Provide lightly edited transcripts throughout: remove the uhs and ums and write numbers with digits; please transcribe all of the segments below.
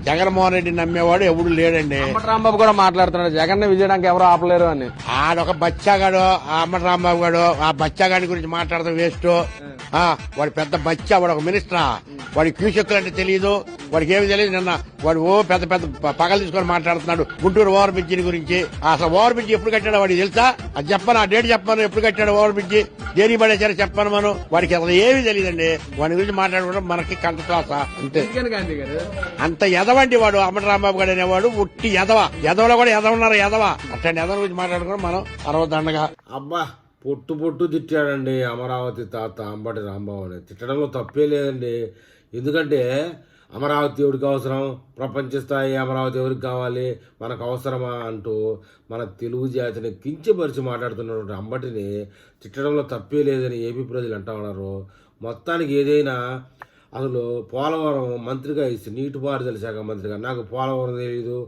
జగన్మోహన్ రెడ్డి నమ్మేవాడు ఎవడు లేడండి. రాంబాబు కూడా మాట్లాడుతున్నాడు జగన్ విజయడానికి ఎవరు ఆపలేరు అని. ఆడొక బచ్చాగాడు, ఆ అమ్మటి రాంబాబు గాడు ఆ బచ్చాగాడి గురించి మాట్లాడతాం వేస్ట్. వాడు పెద్ద బచ్చా, వాడు ఒక మినిస్టరా, వాడి క్యూసెక్కులు అంటే తెలియదు, వాడికి ఏమి తెలియదు. నిన్న వాడు పెద్ద పెద్ద పగలు తీసుకొని మాట్లాడుతున్నాడు గుంటూరు ఓవర్ బ్రిడ్జి గురించి. అసలు ఓవర్ బ్రిడ్జి ఎప్పుడు కట్టాడో వాడికి తెలుసా? అది చెప్పను, ఆ డేట్ చెప్పాను, ఎప్పుడు కట్టాడు ఓవర్ బ్రిడ్జి, దేని పడేసారో చెప్పాను. మనం వాడికి అసలు ఏమీ తెలియదండి. వాడి గురించి మాట్లాడుకోవడం మనకి కంటశ్వాస అంతే. అంత ఎదవండి వాడు అమ్మటి రాంబాబు గారు అనేవాడు, ఉట్టి ఎదవలో కూడా ఎదవన్నారు ఎదవ. అట్లాంటి ఎదవ గురించి మాట్లాడుకోవడం మనం అరవదండగా. అబ్బా పొట్టు తిట్టాడండి అమరావతి తాత అంబటి రాంబాబు అని. తిట్టడంలో తప్పే లేదండి. ఎందుకంటే అమరావతి ఎవరికి అవసరం, ప్రపంచ స్థాయి అమరావతి ఎవరికి కావాలి, మనకు అవసరమా అంటూ మన తెలుగు జాతిని కించపరిచి మాట్లాడుతున్నటువంటి అంబటిని తిట్టడంలో తప్పే లేదని ఏపీ ప్రజలు అంటా ఉన్నారు. మొత్తానికి ఏదైనా అసలు పోలవరం మంత్రిగా ఇస్తే నీటిపారుదల శాఖ మంత్రిగా నాకు పోలవరం తెలియదు,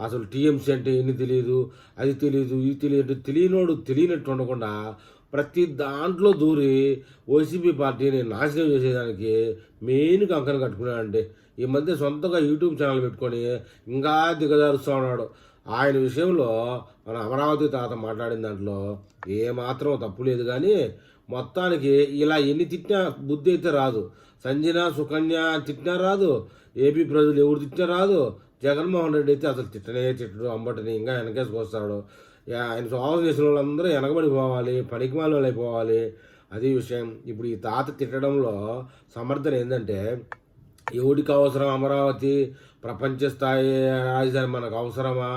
అసలు టీఎంసీ అంటే ఎన్ని తెలియదు, అది తెలియదు, ఇది తెలియదు, తెలియనోడు తెలియనట్టు ఉండకుండా ప్రతి దాంట్లో దూరి వైసీపీ పార్టీని నాశనం చేసేదానికి మెయిన్ కంకణ కట్టుకున్నాడండి. ఈ మధ్య సొంతంగా యూట్యూబ్ ఛానల్ పెట్టుకొని ఇంకా దిగజారుస్తూ ఉన్నాడు. ఆయన విషయంలో మన అమరావతి తాత మాట్లాడిన దాంట్లో ఏమాత్రం తప్పు లేదు. కానీ మొత్తానికి ఇలా ఎన్ని తిట్టినా బుద్ధి అయితే రాదు. సంజన సుకన్య తిట్టినా రాదు, ఏపీ ప్రజలు ఎవరు తిట్టినా రాదు. జగన్మోహన్ రెడ్డి అయితే అసలు తిట్టడు, అంబటిని ఇంకా వెనకేసుకొస్తాడు. ఆయన సోదం చేసిన వాళ్ళందరూ వెనకబడిపోవాలి, పనికిమాల వాళ్ళు అయిపోవాలి. అది విషయం. ఇప్పుడు ఈ తాత తిట్టడంలో సమర్థన ఏంటంటే, ఎవరికి అవసరం అమరావతి, ప్రపంచ స్థాయి రాజధాని మనకు అవసరమా,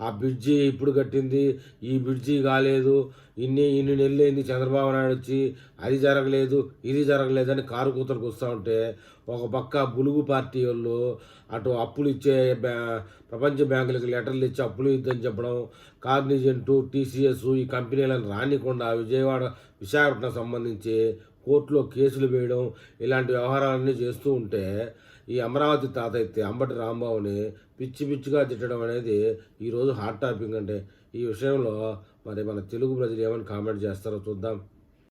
ఆ బ్రిడ్జి ఇప్పుడు కట్టింది, ఈ బ్రిడ్జి కాలేదు, ఇన్ని నెలలైంది చంద్రబాబు నాయుడు వచ్చి, అది జరగలేదు ఇది జరగలేదు అని కారు కూతలకు వస్తూ ఉంటే, ఒక పక్క బులుగు పార్టీ వాళ్ళు అటు అప్పులు ఇచ్చే ప్రపంచ బ్యాంకులకు లెటర్లు ఇచ్చి అప్పులు ఇద్దని చెప్పడం, కాగ్నిజెంటు టీసీఎస్ ఈ కంపెనీలను రానికుండా విశాఖపట్నం సంబంధించి కోర్టులో కేసులు వేయడం, ఇలాంటి వ్యవహారాలన్నీ చేస్తూ ఉంటే ఈ అమరావతి తాత అయితే అంబటి రాంబాబుని పిచ్చిగా తిట్టడం అనేది ఈరోజు హాట్ టాపిక్. అంటే ఈ విషయంలో మరి మన తెలుగు ప్రజలు ఏమని కామెంట్ చేస్తారో చూద్దాం.